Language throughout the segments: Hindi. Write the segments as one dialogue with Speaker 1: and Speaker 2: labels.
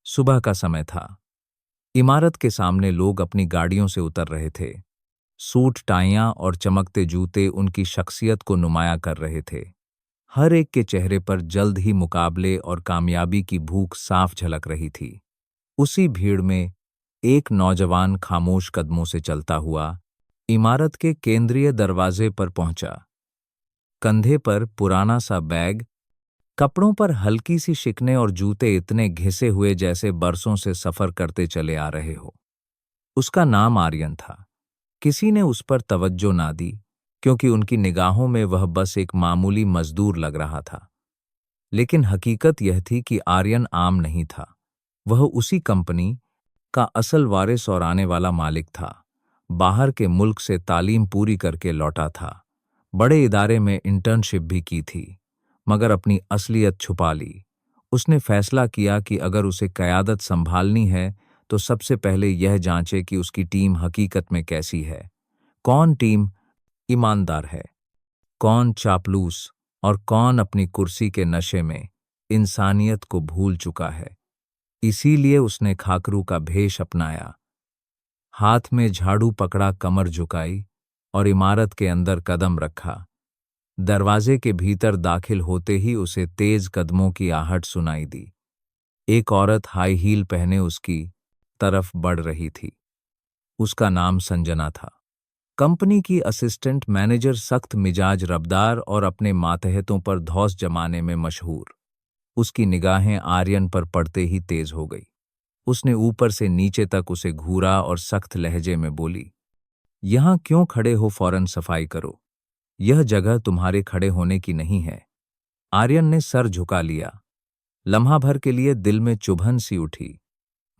Speaker 1: सुबह का समय था। इमारत के सामने लोग अपनी गाड़ियों से उतर रहे थे। सूट टाइयां और चमकते जूते उनकी शख्सियत को नुमायां कर रहे थे। हर एक के चेहरे पर जल्द ही मुकाबले और कामयाबी की भूख साफ झलक रही थी। उसी भीड़ में एक नौजवान खामोश कदमों से चलता हुआ इमारत के केंद्रीय दरवाजे पर पहुंचा। कंधे पर पुराना सा बैग, कपड़ों पर हल्की सी शिकने और जूते इतने घिसे हुए जैसे बरसों से सफर करते चले आ रहे हो। उसका नाम आर्यन था। किसी ने उस पर तवज्जो ना दी, क्योंकि उनकी निगाहों में वह बस एक मामूली मजदूर लग रहा था। लेकिन हकीकत यह थी कि आर्यन आम नहीं था। वह उसी कंपनी का असल वारिस और आने वाला मालिक था। बाहर के मुल्क से तालीम पूरी करके लौटा था। बड़े इदारे में इंटर्नशिप भी की थी, मगर अपनी असलियत छुपा ली। उसने फैसला किया कि अगर उसे क़यादत संभालनी है तो सबसे पहले यह जांचे कि उसकी टीम हकीकत में कैसी है। कौन टीम ईमानदार है, कौन चापलूस और कौन अपनी कुर्सी के नशे में इंसानियत को भूल चुका है। इसीलिए उसने खाकरू का भेष अपनाया, हाथ में झाड़ू पकड़ा, कमर झुकाई और इमारत के अंदर कदम रखा। दरवाजे के भीतर दाखिल होते ही उसे तेज कदमों की आहट सुनाई दी। एक औरत हाई हील पहने उसकी तरफ बढ़ रही थी। उसका नाम संजना था। कंपनी की असिस्टेंट मैनेजर, सख्त मिजाज, रबदार और अपने मातहतों पर धौंस जमाने में मशहूर। उसकी निगाहें आर्यन पर पड़ते ही तेज हो गई। उसने ऊपर से नीचे तक उसे घूरा और सख्त लहजे में बोली, यहां क्यों खड़े हो, फौरन सफाई करो। यह जगह तुम्हारे खड़े होने की नहीं है। आर्यन ने सर झुका लिया। लम्हा भर के लिए दिल में चुभन सी उठी,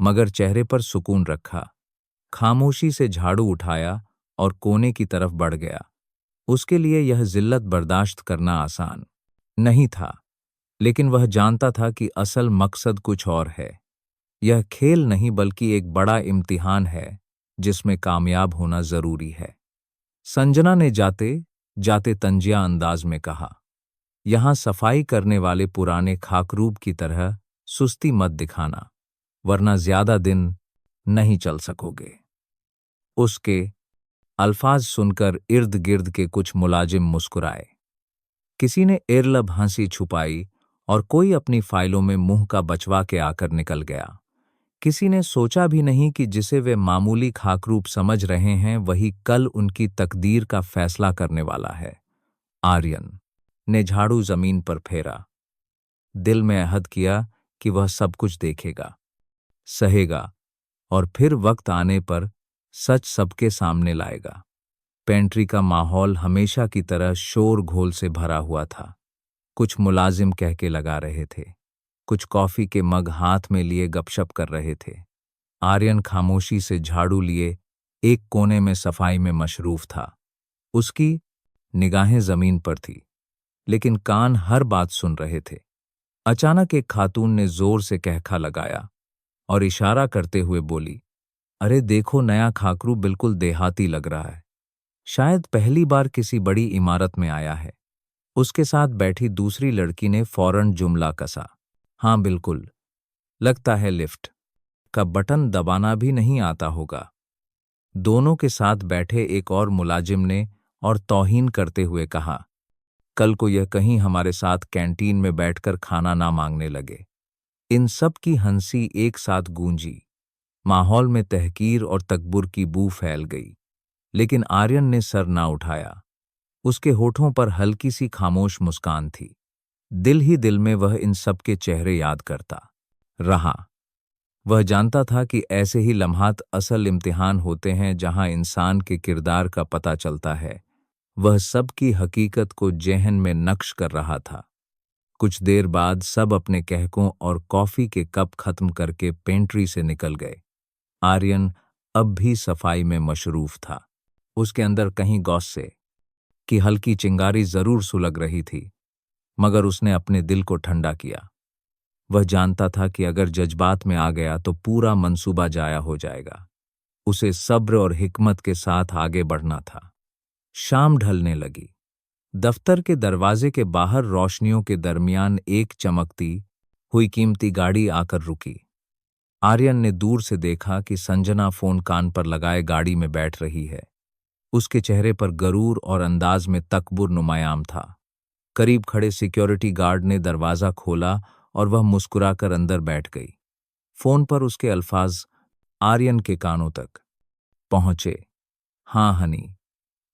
Speaker 1: मगर चेहरे पर सुकून रखा। खामोशी से झाड़ू उठाया और कोने की तरफ बढ़ गया। उसके लिए यह जिल्लत बर्दाश्त करना आसान नहीं था, लेकिन वह जानता था कि असल मकसद कुछ और है। यह खेल नहीं बल्कि एक बड़ा इम्तिहान है जिसमें कामयाब होना जरूरी है। संजना ने जाते जाते तंजिया अंदाज में कहा, यहां सफाई करने वाले पुराने खाकरूब की तरह सुस्ती मत दिखाना, वरना ज्यादा दिन नहीं चल सकोगे। उसके अल्फाज सुनकर इर्द गिर्द के कुछ मुलाजिम मुस्कुराए। किसी ने इरलब हंसी छुपाई और कोई अपनी फाइलों में मुंह का बचवा के आकर निकल गया। किसी ने सोचा भी नहीं कि जिसे वे मामूली खाकरूब समझ रहे हैं वही कल उनकी तकदीर का फैसला करने वाला है। आर्यन ने झाड़ू जमीन पर फेरा। दिल में अहद किया कि वह सब कुछ देखेगा, सहेगा और फिर वक्त आने पर सच सबके सामने लाएगा। पेंट्री का माहौल हमेशा की तरह शोर घोल से भरा हुआ था। कुछ मुलाजिम कह के लगा रहे थे, कुछ कॉफी के मग हाथ में लिए गपशप कर रहे थे। आर्यन खामोशी से झाड़ू लिए एक कोने में सफाई में मशरूफ था। उसकी निगाहें जमीन पर थी, लेकिन कान हर बात सुन रहे थे। अचानक एक खातून ने जोर से कहखा लगाया और इशारा करते हुए बोली, अरे देखो, नया खाकरू बिल्कुल देहाती लग रहा है। शायद पहली बार किसी बड़ी इमारत में आया है। उसके साथ बैठी दूसरी लड़की ने फौरन जुमला कसा, हाँ बिल्कुल, लगता है लिफ्ट का बटन दबाना भी नहीं आता होगा। दोनों के साथ बैठे एक और मुलाजिम ने और तौहीन करते हुए कहा, कल को यह कहीं हमारे साथ कैंटीन में बैठकर खाना ना मांगने लगे। इन सब की हंसी एक साथ गूंजी। माहौल में तहकीर और तकब्बुर की बू फैल गई, लेकिन आर्यन ने सर ना उठाया। उसके होठों पर हल्की सी खामोश मुस्कान थी। दिल ही दिल में वह इन सब के चेहरे याद करता रहा। वह जानता था कि ऐसे ही लम्हात असल इम्तिहान होते हैं जहां इंसान के किरदार का पता चलता है। वह सब की हकीकत को जेहन में नक्श कर रहा था। कुछ देर बाद सब अपने कहकों और कॉफी के कप खत्म करके पेंट्री से निकल गए। आर्यन अब भी सफाई में मशरूफ था। उसके अंदर कहीं गौस्से की हल्की चिंगारी जरूर सुलग रही थी, मगर उसने अपने दिल को ठंडा किया। वह जानता था कि अगर जज्बात में आ गया तो पूरा मंसूबा जाया हो जाएगा। उसे सब्र और हिकमत के साथ आगे बढ़ना था। शाम ढलने लगी। दफ्तर के दरवाजे के बाहर रोशनियों के दरमियान एक चमकती हुई कीमती गाड़ी आकर रुकी। आर्यन ने दूर से देखा कि संजना फोन कान पर लगाए गाड़ी में बैठ रही है। उसके चेहरे पर गरूर और अंदाज में तकब्बुर नुमायां था। करीब खड़े सिक्योरिटी गार्ड ने दरवाजा खोला और वह मुस्कुराकर अंदर बैठ गई। फोन पर उसके अल्फाज आर्यन के कानों तक पहुंचे। हाँ हनी,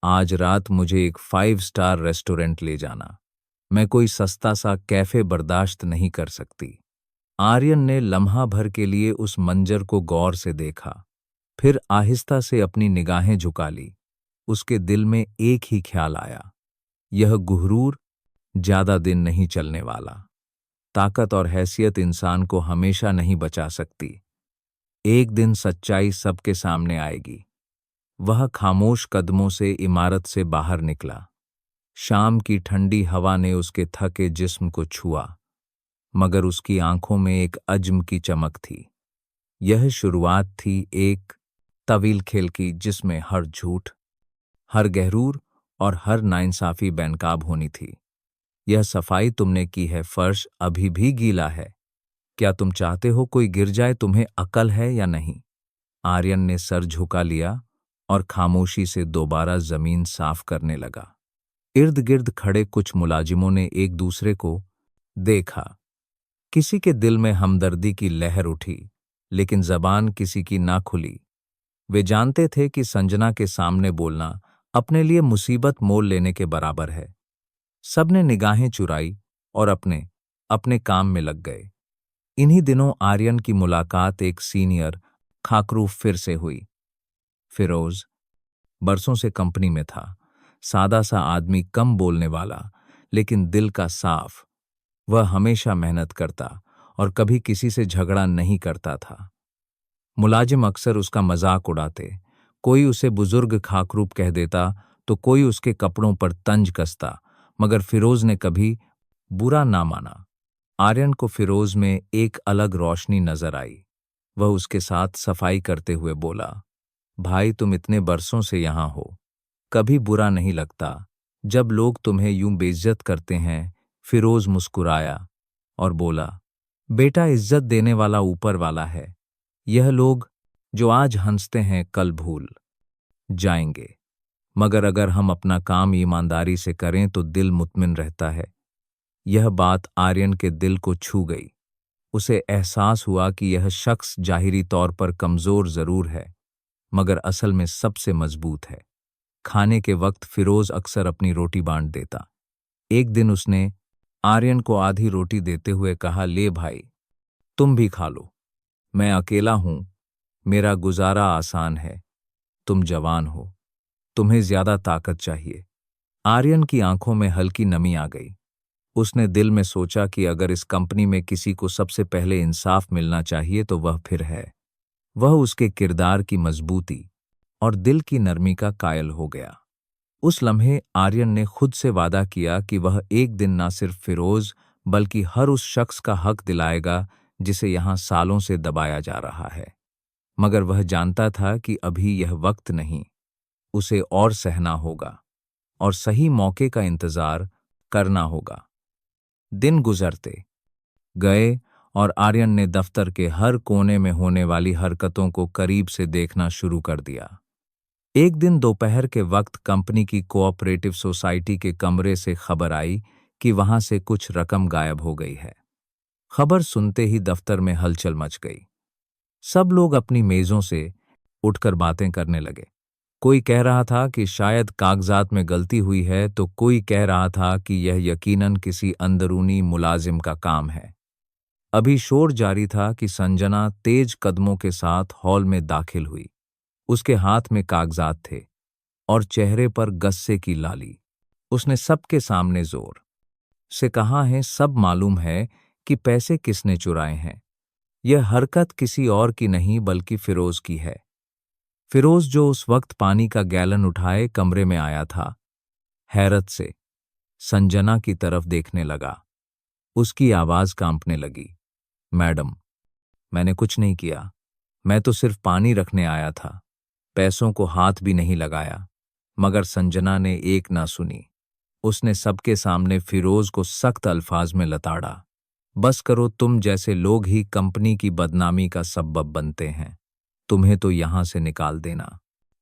Speaker 1: आज रात मुझे एक 5 स्टार रेस्टोरेंट ले जाना। मैं कोई सस्ता सा कैफे बर्दाश्त नहीं कर सकती। आर्यन ने लम्हा भर के लिए उस मंजर को गौर से देखा, फिर आहिस्ता से अपनी निगाहें झुका ली। उसके दिल में एक ही ख्याल आया, यह गुरूर ज्यादा दिन नहीं चलने वाला। ताकत और हैसियत इंसान को हमेशा नहीं बचा सकती। एक दिन सच्चाई सबके सामने आएगी। वह खामोश कदमों से इमारत से बाहर निकला। शाम की ठंडी हवा ने उसके थके जिस्म को छुआ, मगर उसकी आंखों में एक अज़्म की चमक थी। यह शुरुआत थी एक तवील खेल की, जिसमें हर झूठ, हर गहरूर और हर नाइंसाफी बेनकाब होनी थी। यह सफाई तुमने की है, फर्श अभी भी गीला है। क्या तुम चाहते हो कोई गिर जाए? तुम्हें अकल है या नहीं? आर्यन ने सर झुका लिया और खामोशी से दोबारा जमीन साफ करने लगा। इर्द गिर्द खड़े कुछ मुलाजिमों ने एक दूसरे को देखा। किसी के दिल में हमदर्दी की लहर उठी, लेकिन जबान किसी की ना खुली। वे जानते थे कि संजना के सामने बोलना अपने लिए मुसीबत मोल लेने के बराबर है। सबने निगाहें चुराई और अपने अपने काम में लग गए। इन्हीं दिनों आर्यन की मुलाकात एक सीनियर खाकरूफ फिर से हुई। फिरोज बरसों से कंपनी में था, सादा सा आदमी, कम बोलने वाला, लेकिन दिल का साफ। वह हमेशा मेहनत करता और कभी किसी से झगड़ा नहीं करता था। मुलाजिम अक्सर उसका मजाक उड़ाते। कोई उसे बुजुर्ग खाकरूप कह देता तो कोई उसके कपड़ों पर तंज कसता, मगर फिरोज ने कभी बुरा ना माना। आर्यन को फिरोज में एक अलग रोशनी नजर आई। वह उसके साथ सफाई करते हुए बोला, भाई तुम इतने बरसों से यहां हो, कभी बुरा नहीं लगता जब लोग तुम्हें यूं बेइज्जत करते हैं। फिरोज मुस्कुराया और बोला, बेटा इज्जत देने वाला ऊपर वाला है। यह लोग जो आज हंसते हैं कल भूल जाएंगे, मगर अगर हम अपना काम ईमानदारी से करें तो दिल मुतमिन रहता है। यह बात आर्यन के दिल को छू गई। उसे एहसास हुआ कि यह शख्स जाहिरी तौर पर कमजोर जरूर है, मगर असल में सबसे मजबूत है। खाने के वक्त फिरोज अक्सर अपनी रोटी बांट देता। एक दिन उसने आर्यन को आधी रोटी देते हुए कहा, ले भाई, तुम भी खा लो। मैं अकेला हूं, मेरा गुजारा आसान है। तुम जवान हो, तुम्हें ज्यादा ताकत चाहिए। आर्यन की आंखों में हल्की नमी आ गई। उसने दिल में सोचा कि अगर इस कंपनी में किसी को सबसे पहले इंसाफ मिलना चाहिए तो वह फिर है। वह उसके किरदार की मजबूती और दिल की नरमी का कायल हो गया। उस लम्हे आर्यन ने खुद से वादा किया कि वह एक दिन ना सिर्फ फिरोज बल्कि हर उस शख्स का हक दिलाएगा जिसे यहां सालों से दबाया जा रहा है। मगर वह जानता था कि अभी यह वक्त नहीं, उसे और सहना होगा और सही मौके का इंतजार करना होगा। दिन गुजरते गए और आर्यन ने दफ्तर के हर कोने में होने वाली हरकतों को करीब से देखना शुरू कर दिया। एक दिन दोपहर के वक्त कंपनी की कोऑपरेटिव सोसाइटी के कमरे से खबर आई कि वहां से कुछ रकम गायब हो गई है। खबर सुनते ही दफ्तर में हलचल मच गई। सब लोग अपनी मेजों से उठकर बातें करने लगे। कोई कह रहा था कि शायद कागजात में गलती हुई है, तो कोई कह रहा था कि यह यकीनन किसी अंदरूनी मुलाजिम का काम है। अभी शोर जारी था कि संजना तेज कदमों के साथ हॉल में दाखिल हुई। उसके हाथ में कागजात थे और चेहरे पर गस्से की लाली। उसने सबके सामने जोर से कहा, है सब मालूम है कि पैसे किसने चुराए हैं। यह हरकत किसी और की नहीं बल्कि फिरोज की है। फिरोज जो उस वक्त पानी का गैलन उठाए कमरे में आया था, हैरत से संजना की तरफ देखने लगा। उसकी आवाज कांपने लगी, मैडम, मैंने कुछ नहीं किया, मैं तो सिर्फ पानी रखने आया था, पैसों को हाथ भी नहीं लगाया। मगर संजना ने एक ना सुनी। उसने सबके सामने फिरोज को सख्त अल्फाज में लताड़ा। बस करो, तुम जैसे लोग ही कंपनी की बदनामी का सबब बनते हैं। तुम्हें तो यहां से निकाल देना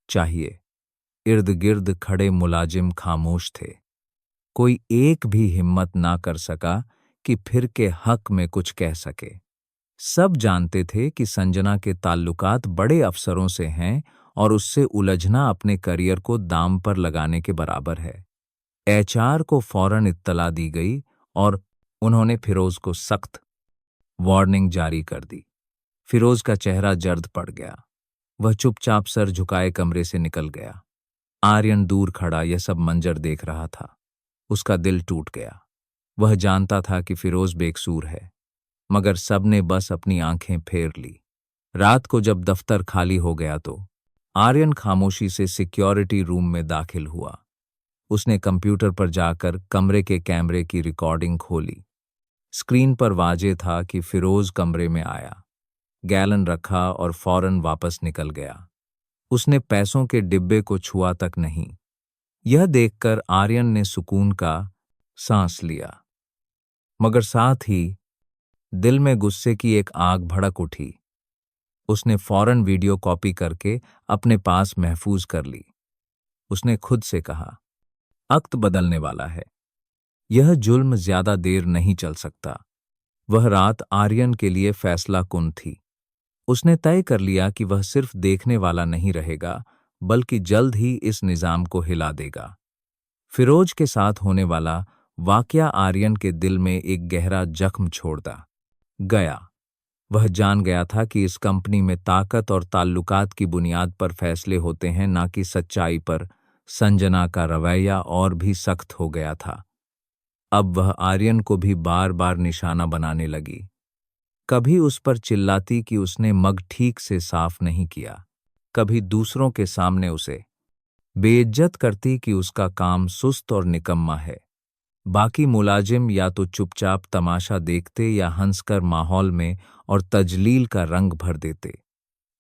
Speaker 1: चाहिए। इर्द गिर्द खड़े मुलाजिम खामोश थे। कोई एक भी हिम्मत ना कर सका कि फिर के हक में कुछ कह सके। सब जानते थे कि संजना के ताल्लुकात बड़े अफसरों से हैं और उससे उलझना अपने करियर को दांव पर लगाने के बराबर है। एचआर को फौरन इत्तला दी गई और उन्होंने फिरोज को सख्त वार्निंग जारी कर दी। फिरोज का चेहरा जर्द पड़ गया। वह चुपचाप सर झुकाए कमरे से निकल गया। आर्यन दूर खड़ा यह सब मंजर देख रहा था। उसका दिल टूट गया। वह जानता था कि फिरोज बेकसूर है, मगर सबने बस अपनी आंखें फेर ली। रात को जब दफ्तर खाली हो गया तो आर्यन खामोशी से सिक्योरिटी रूम में दाखिल हुआ। उसने कंप्यूटर पर जाकर कमरे के कैमरे की रिकॉर्डिंग खोली। स्क्रीन पर वाजे था कि फिरोज कमरे में आया, गैलन रखा और फौरन वापस निकल गया। उसने पैसों के डिब्बे को छुआ तक नहीं। यह देखकर आर्यन ने सुकून का सांस लिया, मगर साथ ही दिल में गुस्से की एक आग भड़क उठी। उसने फौरन वीडियो कॉपी करके अपने पास महफूज कर ली। उसने खुद से कहा, वक्त बदलने वाला है। यह जुल्म ज्यादा देर नहीं चल सकता। वह रात आर्यन के लिए फैसला कुन थी। उसने तय कर लिया कि वह सिर्फ देखने वाला नहीं रहेगा, बल्कि जल्द ही इस निजाम को हिला देगा। फिरोज के साथ होने वाला वाकया आर्यन के दिल में एक गहरा जख्म छोड़ता गया। वह जान गया था कि इस कंपनी में ताकत और ताल्लुकात की बुनियाद पर फैसले होते हैं, ना कि सच्चाई पर। संजना का रवैया और भी सख्त हो गया था। अब वह आर्यन को भी बार बार निशाना बनाने लगी। कभी उस पर चिल्लाती कि उसने मग ठीक से साफ नहीं किया, कभी दूसरों के सामने उसे बेइज्जत करती कि उसका काम सुस्त और निकम्मा है। बाकी मुलाजिम या तो चुपचाप तमाशा देखते या हंसकर माहौल में और तजलील का रंग भर देते।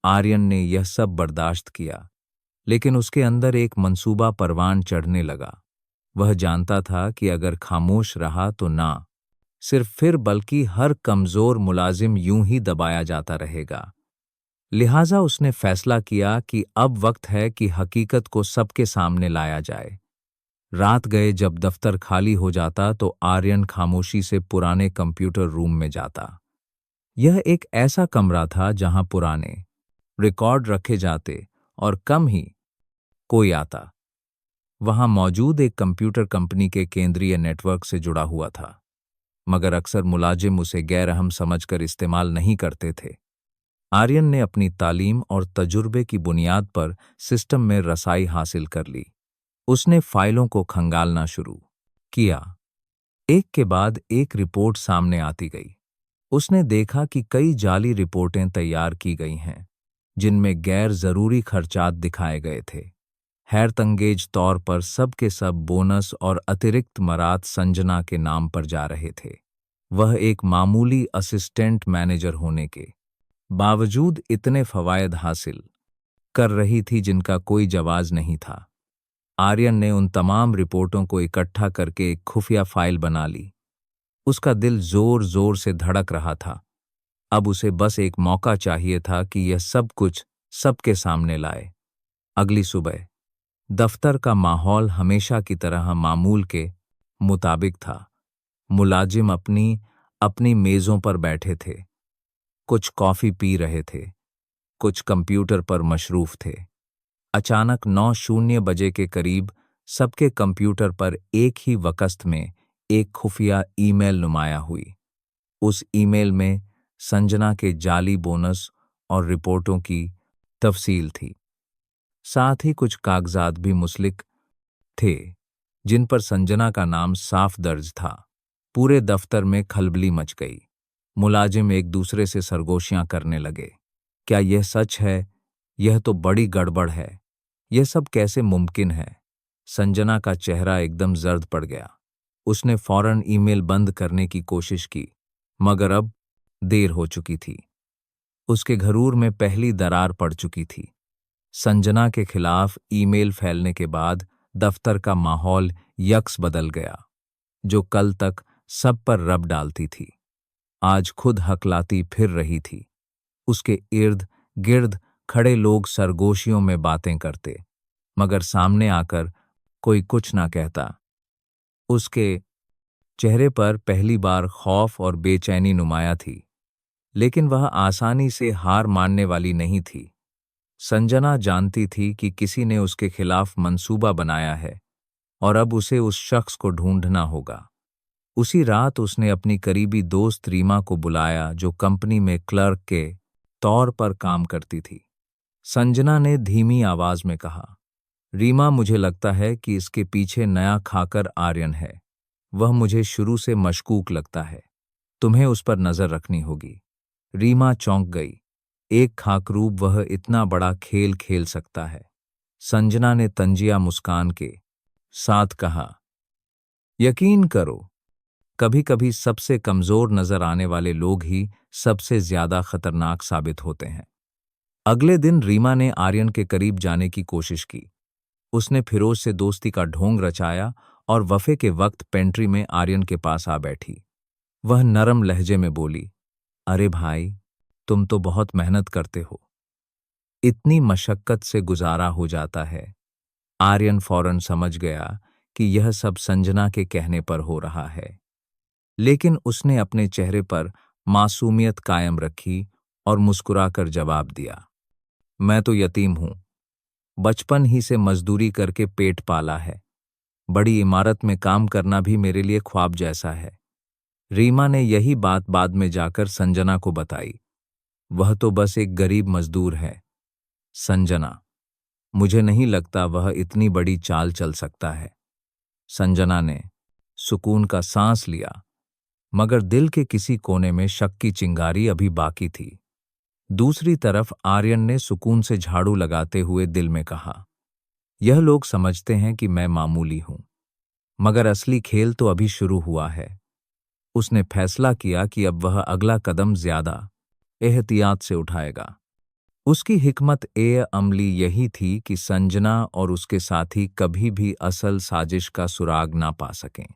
Speaker 1: आर्यन ने यह सब बर्दाश्त किया, लेकिन उसके अंदर एक मंसूबा परवान चढ़ने लगा। वह जानता था कि अगर खामोश रहा तो ना सिर्फ फिर बल्कि हर कमजोर मुलाजिम यूं ही दबाया जाता रहेगा। लिहाजा उसने फैसला किया कि अब वक्त है कि हकीकत को सबके सामने लाया जाए। रात गए जब दफ्तर खाली हो जाता तो आर्यन खामोशी से पुराने कंप्यूटर रूम में जाता। यह एक ऐसा कमरा था जहां पुराने रिकॉर्ड रखे जाते और कम ही कोई आता। वहां मौजूद एक कंप्यूटर कंपनी के केंद्रीय नेटवर्क से जुड़ा हुआ था, मगर अक्सर मुलाजिम उसे गैरअहम समझकर इस्तेमाल नहीं करते थे। आर्यन ने अपनी तालीम और तजुर्बे की बुनियाद पर सिस्टम में रसाई हासिल कर ली। उसने फाइलों को खंगालना शुरू किया। एक के बाद एक रिपोर्ट सामने आती गई। उसने देखा कि कई जाली रिपोर्टें तैयार की गई हैं, जिनमें गैर जरूरी खर्चात दिखाए गए थे। हैरतअंगेज तौर पर सब के सब बोनस और अतिरिक्त मरात संजना के नाम पर जा रहे थे। वह एक मामूली असिस्टेंट मैनेजर होने के बावजूद इतने फवायद हासिल कर रही थी जिनका कोई जवाज नहीं था। आर्यन ने उन तमाम रिपोर्टों को इकट्ठा करके एक खुफिया फाइल बना ली। उसका दिल जोर जोर से धड़क रहा था। अब उसे बस एक मौका चाहिए था कि यह सब कुछ सबके सामने लाए। अगली सुबह दफ्तर का माहौल हमेशा की तरह मामूल के मुताबिक था। मुलाजिम अपनी अपनी मेजों पर बैठे थे। कुछ कॉफी पी रहे थे, कुछ कंप्यूटर पर मशरूफ थे। अचानक 9:00 के करीब सबके कंप्यूटर पर एक ही वक़्त में एक खुफिया ईमेल नुमाया हुई। उस ईमेल में संजना के जाली बोनस और रिपोर्टों की तफसील थी। साथ ही कुछ कागजात भी मुस्लिक थे, जिन पर संजना का नाम साफ दर्ज था। पूरे दफ्तर में खलबली मच गई। मुलाजिम एक दूसरे से सरगोशियां करने लगे। क्या यह सच है? यह तो बड़ी गड़बड़ है। यह सब कैसे मुमकिन है? संजना का चेहरा एकदम जर्द पड़ गया। उसने फौरन ईमेल बंद करने की कोशिश की, मगर अब देर हो चुकी थी। उसके घरूर में पहली दरार पड़ चुकी थी। संजना के खिलाफ ईमेल फैलने के बाद दफ्तर का माहौल यक्स बदल गया। जो कल तक सब पर रब डालती थी, आज खुद हकलाती फिर रही थी। उसके इर्द गिर्द खड़े लोग सरगोशियों में बातें करते, मगर सामने आकर कोई कुछ ना कहता। उसके चेहरे पर पहली बार खौफ और बेचैनी नुमाया थी, लेकिन वह आसानी से हार मानने वाली नहीं थी। संजना जानती थी कि किसी ने उसके खिलाफ मंसूबा बनाया है और अब उसे उस शख्स को ढूंढना होगा। उसी रात उसने अपनी करीबी दोस्त रीमा को बुलाया, जो कंपनी में क्लर्क के तौर पर काम करती थी। संजना ने धीमी आवाज में कहा, रीमा, मुझे लगता है कि इसके पीछे नया खाकर आर्यन है। वह मुझे शुरू से मशकूक लगता है। तुम्हें उस पर नजर रखनी होगी। रीमा चौंक गई। एक खाकरूब वह इतना बड़ा खेल खेल सकता है? संजना ने तंजिया मुस्कान के साथ कहा, यकीन करो, कभी कभी सबसे कमजोर नजर आने वाले लोग ही सबसे ज्यादा खतरनाक साबित होते हैं। अगले दिन रीमा ने आर्यन के करीब जाने की कोशिश की। उसने फिरोज से दोस्ती का ढोंग रचाया और वफे के वक्त पेंट्री में आर्यन के पास आ बैठी। वह नरम लहजे में बोली, अरे भाई, तुम तो बहुत मेहनत करते हो। इतनी मशक्कत से गुजारा हो जाता है। आर्यन फौरन समझ गया कि यह सब संजना के कहने पर हो रहा है, लेकिन उसने अपने चेहरे पर मासूमियत कायम रखी और मुस्कुराकर जवाब दिया, मैं तो यतीम हूं। बचपन ही से मजदूरी करके पेट पाला है। बड़ी इमारत में काम करना भी मेरे लिए ख्वाब जैसा है। रीमा ने यही बात बाद में जाकर संजना को बताई। वह तो बस एक गरीब मजदूर है। संजना, मुझे नहीं लगता वह इतनी बड़ी चाल चल सकता है। संजना ने सुकून का सांस लिया, मगर दिल के किसी कोने में शक की चिंगारी अभी बाकी थी। दूसरी तरफ आर्यन ने सुकून से झाड़ू लगाते हुए दिल में कहा, यह लोग समझते हैं कि मैं मामूली हूं, मगर असली खेल तो अभी शुरू हुआ है। उसने फैसला किया कि अब वह अगला कदम ज्यादा एहतियात से उठाएगा। उसकी हिकमत ए अमली यही थी कि संजना और उसके साथी कभी भी असल साजिश का सुराग ना पा सकें।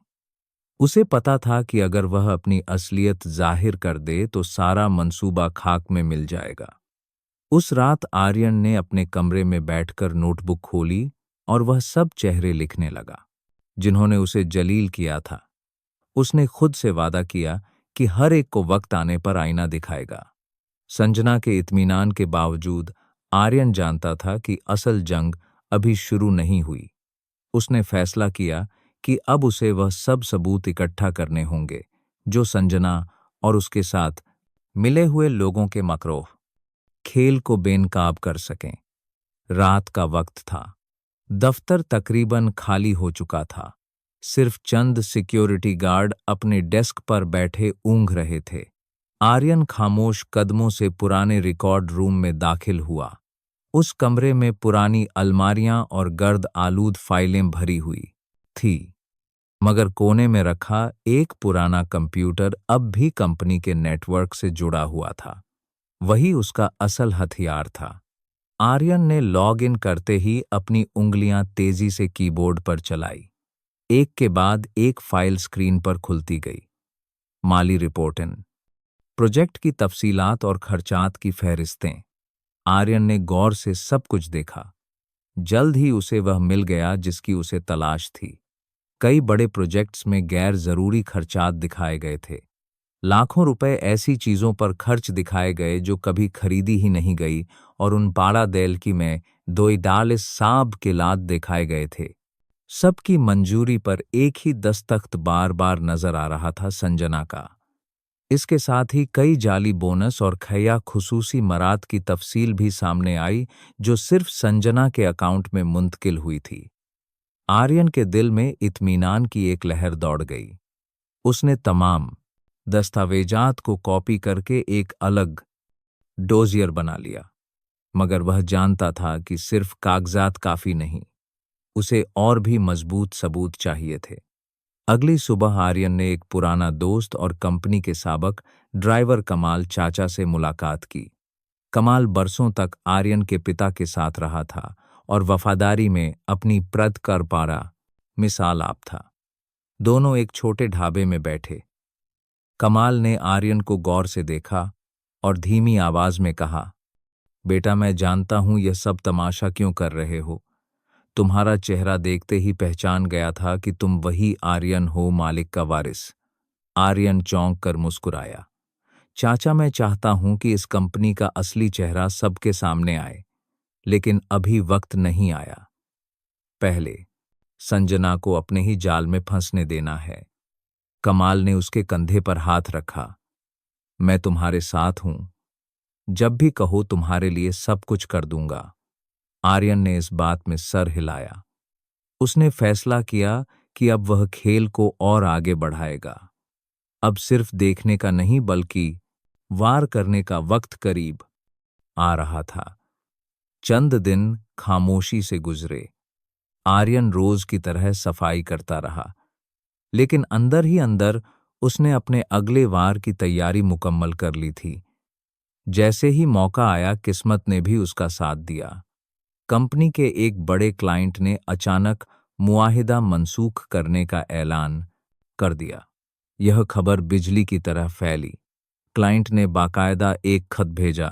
Speaker 1: उसे पता था कि अगर वह अपनी असलियत जाहिर कर दे तो सारा मंसूबा खाक में मिल जाएगा। उस रात आर्यन ने अपने कमरे में बैठकर नोटबुक खोली और वह सब चेहरे लिखने लगा जिन्होंने उसे जलील किया था। उसने खुद से वादा किया कि हर एक को वक्त आने पर आईना दिखाएगा। संजना के इत्मीनान के बावजूद आर्यन जानता था कि असल जंग अभी शुरू नहीं हुई। उसने फैसला किया कि अब उसे वह सब सबूत इकट्ठा करने होंगे जो संजना और उसके साथ मिले हुए लोगों के मकरूह खेल को बेनकाब कर सकें। रात का वक्त था। दफ्तर तकरीबन खाली हो चुका था। सिर्फ चंद सिक्योरिटी गार्ड अपने डेस्क पर बैठे ऊँघ रहे थे। आर्यन खामोश कदमों से पुराने रिकॉर्ड रूम में दाखिल हुआ। उस कमरे में पुरानी अलमारियां और गर्द आलूद फाइलें भरी हुई थी, मगर कोने में रखा एक पुराना कंप्यूटर अब भी कंपनी के नेटवर्क से जुड़ा हुआ था। वही उसका असल हथियार था। आर्यन ने लॉग इन करते ही अपनी उंगलियां तेजी से कीबोर्ड पर चलाई। एक के बाद एक फाइल स्क्रीन पर खुलती गई। माली रिपोर्टें, प्रोजेक्ट की तफसीलात और खर्चात की फहरिस्तें। आर्यन ने गौर से सब कुछ देखा। जल्द ही उसे वह मिल गया जिसकी उसे तलाश थी। कई बड़े प्रोजेक्ट्स में गैर जरूरी खर्चात दिखाए गए थे। लाखों रुपए ऐसी चीजों पर खर्च दिखाए गए जो कभी खरीदी ही नहीं गई, और उन पाड़ा देल की में दोईडाल साब के लाद दिखाए गए थे। सबकी मंजूरी पर एक ही दस्तखत बार बार नजर आ रहा था, संजना का। इसके साथ ही कई जाली बोनस और खैया खुसूसी मरात की तफसील भी सामने आई जो सिर्फ संजना के अकाउंट में मुंतकिल हुई थी। आर्यन के दिल में इत्मीनान की एक लहर दौड़ गई। उसने तमाम दस्तावेजात को कॉपी करके एक अलग डोजियर बना लिया, मगर वह जानता था कि सिर्फ कागजात काफी नहीं, उसे और भी मजबूत सबूत चाहिए थे। अगली सुबह आर्यन ने एक पुराना दोस्त और कंपनी के साबक ड्राइवर कमाल चाचा से मुलाकात की। कमाल बरसों तक आर्यन के पिता के साथ रहा था और वफादारी में अपनी प्रद कर पारा मिसाल आप था। दोनों एक छोटे ढाबे में बैठे कमाल ने आर्यन को गौर से देखा और धीमी आवाज में कहा, बेटा, मैं जानता हूं यह सब तमाशा क्यों कर रहे हो। तुम्हारा चेहरा देखते ही पहचान गया था कि तुम वही आर्यन हो, मालिक का वारिस। आर्यन चौंक कर मुस्कुराया। चाचा, मैं चाहता हूं कि इस कंपनी का असली चेहरा सबके सामने आए, लेकिन अभी वक्त नहीं आया। पहले संजना को अपने ही जाल में फंसने देना है। कमाल ने उसके कंधे पर हाथ रखा। मैं तुम्हारे साथ हूं, जब भी कहो तुम्हारे लिए सब कुछ कर दूंगा। आर्यन ने इस बात में सर हिलाया। उसने फैसला किया कि अब वह खेल को और आगे बढ़ाएगा। अब सिर्फ देखने का नहीं बल्कि वार करने का वक्त करीब आ रहा था। चंद दिन खामोशी से गुजरे। आर्यन रोज की तरह सफाई करता रहा, लेकिन अंदर ही अंदर उसने अपने अगले वार की तैयारी मुकम्मल कर ली थी। जैसे ही मौका आया, किस्मत ने भी उसका साथ दिया। कंपनी के एक बड़े क्लाइंट ने अचानक मुआहिदा मनसूख करने का ऐलान कर दिया। यह खबर बिजली की तरह फैली। क्लाइंट ने बाकायदा एक खत भेजा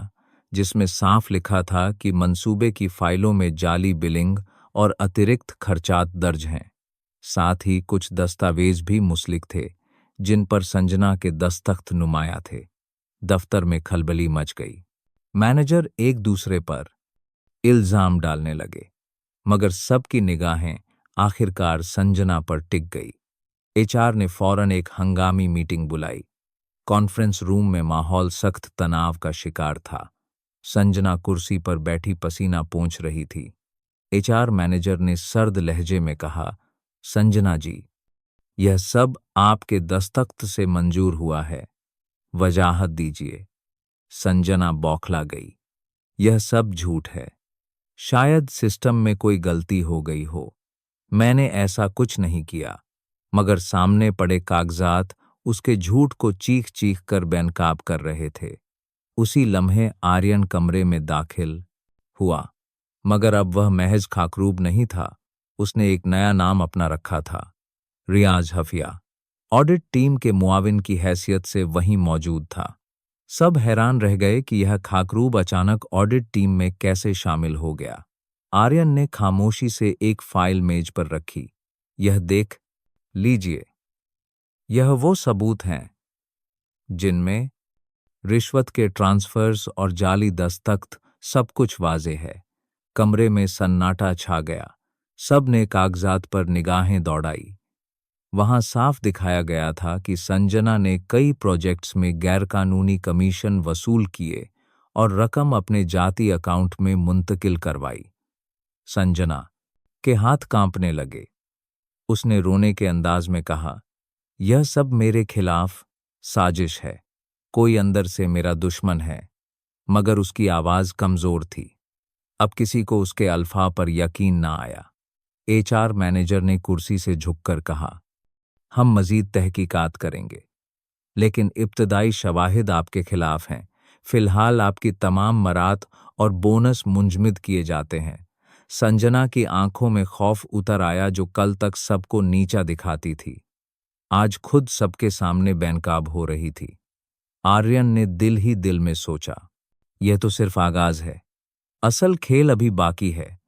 Speaker 1: जिसमें साफ लिखा था कि मंसूबे की फाइलों में जाली बिलिंग और अतिरिक्त खर्चात दर्ज हैं। साथ ही कुछ दस्तावेज भी मुस्लिक थे जिन पर संजना के दस्तखत नुमाया थे। दफ्तर में खलबली मच गई। मैनेजर एक दूसरे पर इल्जाम डालने लगे, मगर सबकी निगाहें आखिरकार संजना पर टिक गई। एचआर ने फौरन एक हंगामी मीटिंग बुलाई। कॉन्फ्रेंस रूम में माहौल सख्त तनाव का शिकार था। संजना कुर्सी पर बैठी पसीना पोंछ रही थी। एचआर मैनेजर ने सर्द लहजे में कहा, संजना जी, यह सब आपके दस्तखत से मंजूर हुआ है, वजाहत दीजिए। संजना बौखला गई। यह सब झूठ है। शायद सिस्टम में कोई गलती हो गई हो। मैंने ऐसा कुछ नहीं किया। मगर सामने पड़े कागजात उसके झूठ को चीख चीख कर बेनकाब कर रहे थे। उसी लम्हे आर्यन कमरे में दाखिल हुआ, मगर अब वह महज खाकरूब नहीं था। उसने एक नया नाम अपना रखा था, रियाज हफिया। ऑडिट टीम के मुआविन की हैसियत से वहीं मौजूद था। सब हैरान रह गए कि यह खाकरूब अचानक ऑडिट टीम में कैसे शामिल हो गया। आर्यन ने खामोशी से एक फाइल मेज पर रखी। यह देख लीजिए। यह वो सबूत हैं जिनमें रिश्वत के ट्रांसफर्स और जाली दस्तखत, सब कुछ वाजे है। कमरे में सन्नाटा छा गया। सब ने कागजात पर निगाहें दौड़ाई। वहां साफ दिखाया गया था कि संजना ने कई प्रोजेक्ट्स में गैरकानूनी कमीशन वसूल किए और रकम अपने जाती अकाउंट में मुंतकिल करवाई। संजना के हाथ कांपने लगे। उसने रोने के अंदाज में कहा, यह सब मेरे खिलाफ साजिश है। कोई अंदर से मेरा दुश्मन है। मगर उसकी आवाज कमजोर थी। अब किसी को उसके अल्फा पर यकीन ना आया। एचआर मैनेजर ने कुर्सी से झुककर कहा, हम मजीद तहकीकात करेंगे, लेकिन इब्तदाई शवाहिद आपके खिलाफ हैं। फिलहाल आपकी तमाम मरात और बोनस मुंजमद किए जाते हैं। संजना की आंखों में खौफ उतर आया, जो कल तक सबको नीचा दिखाती थी, आज खुद सबके सामने बेनकाब हो रही थी। आर्यन ने दिल ही दिल में सोचा, यह तो सिर्फ आगाज है, असल खेल अभी बाकी है।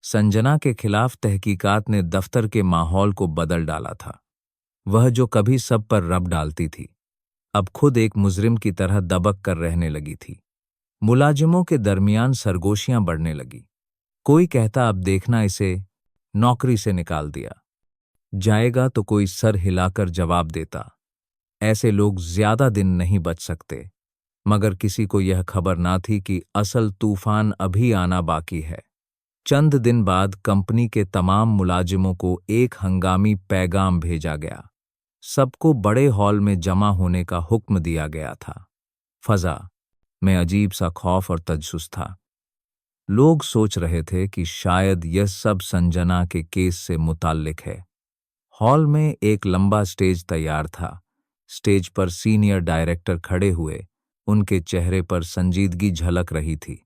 Speaker 1: संजना के खिलाफ तहकीकात ने दफ्तर के माहौल को बदल डाला था। वह जो कभी सब पर रब डालती थी, अब खुद एक मुजरिम की तरह दबक कर रहने लगी थी। मुलाजिमों के दरमियान सरगोशियां बढ़ने लगी। कोई कहता, अब देखना, इसे नौकरी से निकाल दिया जाएगा, तो कोई सर हिलाकर जवाब देता, ऐसे लोग ज्यादा दिन नहीं बच सकते। मगर किसी को यह खबर ना थी कि असल तूफान अभी आना बाकी है। चंद दिन बाद कंपनी के तमाम मुलाजिमों को एक हंगामी पैगाम भेजा गया। सबको बड़े हॉल में जमा होने का हुक्म दिया गया था। फजा में अजीब सा खौफ और तजस्सुस था। लोग सोच रहे थे कि शायद यह सब संजना के केस से मुताल्लिक है। हॉल में एक लंबा स्टेज तैयार था। स्टेज पर सीनियर डायरेक्टर खड़े हुए। उनके चेहरे पर संजीदगी झलक रही थी।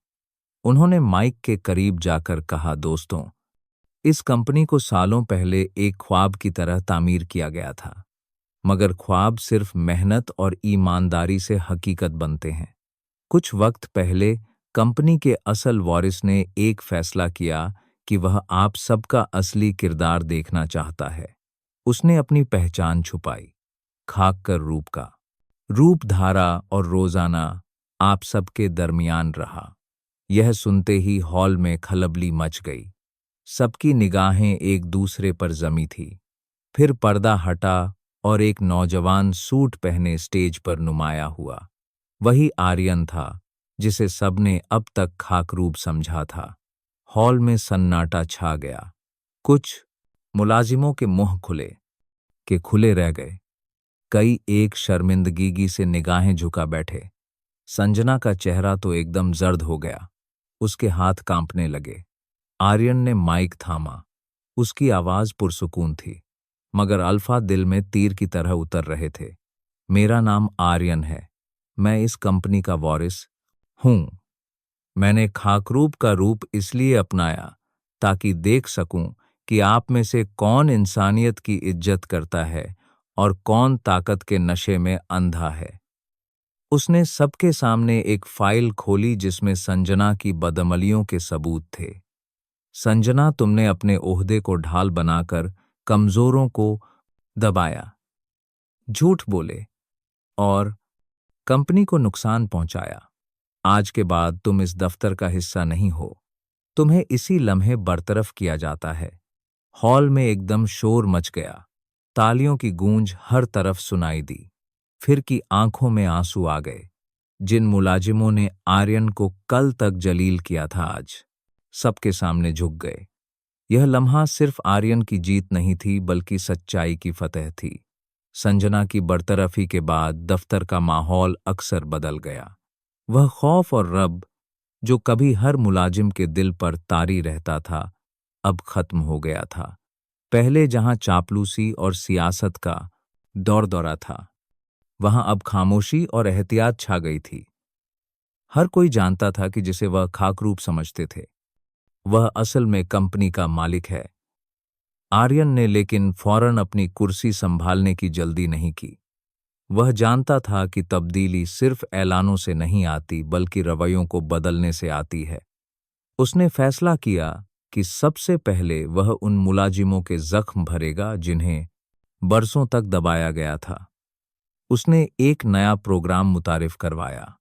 Speaker 1: उन्होंने माइक के करीब जाकर कहा, दोस्तों, इस कंपनी को सालों पहले एक ख्वाब की तरह तामीर किया गया था। मगर ख्वाब सिर्फ मेहनत और ईमानदारी से हकीकत बनते हैं। कुछ वक्त पहले कंपनी के असल वारिस ने एक फैसला किया कि वह आप सबका असली किरदार देखना चाहता है। उसने अपनी पहचान छुपाई, खाकर रूप का रूप धारा और रोजाना आप सबके दरमियान रहा। यह सुनते ही हॉल में खलबली मच गई। सबकी निगाहें एक दूसरे पर जमी थी। फिर पर्दा हटा और एक नौजवान सूट पहने स्टेज पर नुमाया हुआ। वही आर्यन था जिसे सबने अब तक खाकरूब समझा था। हॉल में सन्नाटा छा गया। कुछ मुलाजिमों के मुंह खुले रह गए। कई एक शर्मिंदगी से निगाहें झुका बैठे। संजना का चेहरा तो एकदम जर्द हो गया। उसके हाथ कांपने लगे। आर्यन ने माइक थामा। उसकी आवाज पुरसुकून थी, मगर अल्फा दिल में तीर की तरह उतर रहे थे। मेरा नाम आर्यन है। मैं इस कंपनी का वारिस हूं। मैंने खाकरूब का रूप इसलिए अपनाया ताकि देख सकूं कि आप में से कौन इंसानियत की इज्जत करता है और कौन ताकत के नशे में अंधा है। उसने सबके सामने एक फाइल खोली जिसमें संजना की बदअमलियों के सबूत थे। संजना, तुमने अपने ओहदे को ढाल बनाकर कमजोरों को दबाया, झूठ बोले और कंपनी को नुकसान पहुंचाया। आज के बाद तुम इस दफ्तर का हिस्सा नहीं हो। तुम्हें इसी लम्हे बरतरफ किया जाता है। हॉल में एकदम शोर मच गया। तालियों की गूंज हर तरफ सुनाई दी। फिर की आंखों में आंसू आ गए। जिन मुलाजिमों ने आर्यन को कल तक जलील किया था, आज सबके सामने झुक गए। यह लम्हा सिर्फ आर्यन की जीत नहीं थी, बल्कि सच्चाई की फतह थी। संजना की बरतरफी के बाद दफ्तर का माहौल अक्सर बदल गया। वह खौफ और रब जो कभी हर मुलाजिम के दिल पर तारी रहता था, अब खत्म हो गया था। पहले जहां चापलूसी और सियासत का दौर दौरा था, वहां अब खामोशी और एहतियात छा गई थी। हर कोई जानता था कि जिसे वह खाकरूप समझते थे, वह असल में कंपनी का मालिक है। आर्यन ने लेकिन फौरन अपनी कुर्सी संभालने की जल्दी नहीं की। वह जानता था कि तब्दीली सिर्फ ऐलानों से नहीं आती, बल्कि रवैयों को बदलने से आती है। उसने फैसला किया कि सबसे पहले वह उन मुलाजिमों के जख्म भरेगा जिन्हें बरसों तक दबाया गया था। उसने एक नया प्रोग्राम मुतारिफ करवाया,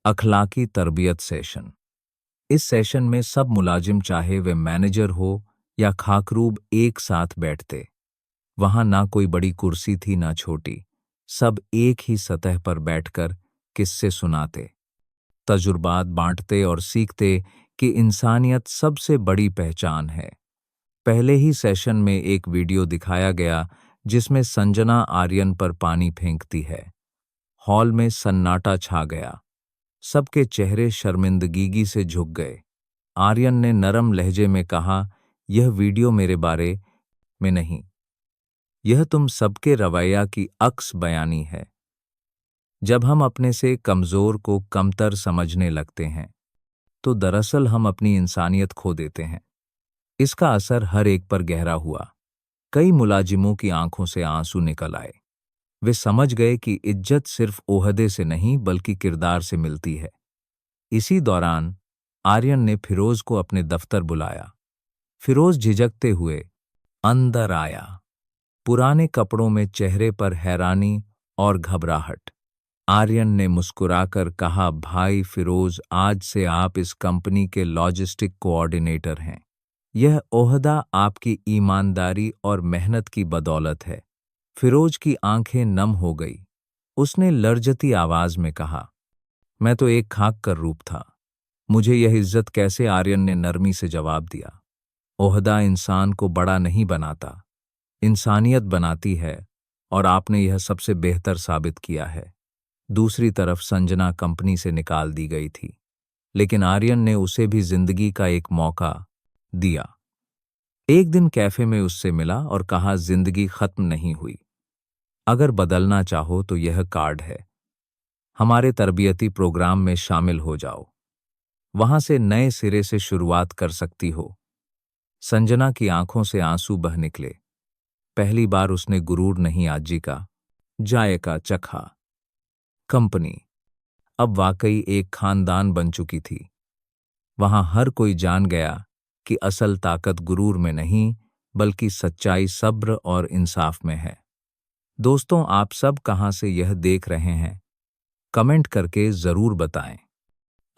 Speaker 1: अखलाकी तरबियत सेशन। इस सेशन में सब मुलाजिम, चाहे वे मैनेजर हो या खाकरूब, एक साथ बैठते। वहां ना कोई बड़ी कुर्सी थी ना छोटी। सब एक ही सतह पर बैठकर किस्से सुनाते, तजुर्बात बांटते और सीखते कि इंसानियत सबसे बड़ी पहचान है। पहले ही सेशन में एक वीडियो दिखाया गया जिसमें संजना आर्यन पर पानी फेंकती है। हॉल में सन्नाटा छा गया। सबके चेहरे शर्मिंदगी से झुक गए। आर्यन ने नरम लहजे में कहा, यह वीडियो मेरे बारे में नहीं, यह तुम सबके रवैया की अक्स बयानी है। जब हम अपने से कमजोर को कमतर समझने लगते हैं, तो दरअसल हम अपनी इंसानियत खो देते हैं। इसका असर हर एक पर गहरा हुआ। कई मुलाजिमों की आंखों से आंसू निकल आए। वे समझ गए कि इज्जत सिर्फ ओहदे से नहीं, बल्कि किरदार से मिलती है। इसी दौरान आर्यन ने फिरोज को अपने दफ्तर बुलाया। फिरोज झिझकते हुए अंदर आया, पुराने कपड़ों में, चेहरे पर हैरानी और घबराहट। आर्यन ने मुस्कुराकर कहा, भाई फिरोज, आज से आप इस कंपनी के लॉजिस्टिक कोऑर्डिनेटर हैं। यह ओहदा आपकी ईमानदारी और मेहनत की बदौलत है। फिरोज की आंखें नम हो गई। उसने लर्जती आवाज में कहा, मैं तो एक खाक कर रूप था, मुझे यह इज्जत कैसे? आर्यन ने नरमी से जवाब दिया, ओहदा इंसान को बड़ा नहीं बनाता, इंसानियत बनाती है, और आपने यह सबसे बेहतर साबित किया है। दूसरी तरफ संजना कंपनी से निकाल दी गई थी, लेकिन आर्यन ने उसे भी जिंदगी का एक मौका दिया। एक दिन कैफे में उससे मिला और कहा, जिंदगी खत्म नहीं हुई। अगर बदलना चाहो तो यह कार्ड है, हमारे तरबियती प्रोग्राम में शामिल हो जाओ, वहां से नए सिरे से शुरुआत कर सकती हो। संजना की आंखों से आंसू बह निकले। पहली बार उसने गुरूर नहीं आजी का, जायका चखा। कंपनी अब वाकई एक खानदान बन चुकी थी। वहां हर कोई जान गया कि असल ताकत गुरूर में नहीं, बल्कि सच्चाई, सब्र और इंसाफ में है। दोस्तों, आप सब कहां से यह देख रहे हैं? कमेंट करके जरूर बताएं।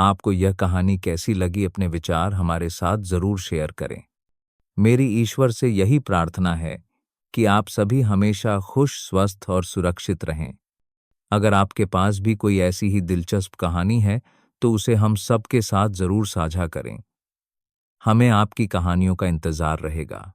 Speaker 1: आपको यह कहानी कैसी लगी? अपने विचार हमारे साथ जरूर शेयर करें। मेरी ईश्वर से यही प्रार्थना है कि आप सभी हमेशा खुश, स्वस्थ और सुरक्षित रहें। अगर आपके पास भी कोई ऐसी ही दिलचस्प कहानी है, तो उसे हम सबके साथ जरूर साझा करें। हमें आपकी कहानियों का इंतजार रहेगा।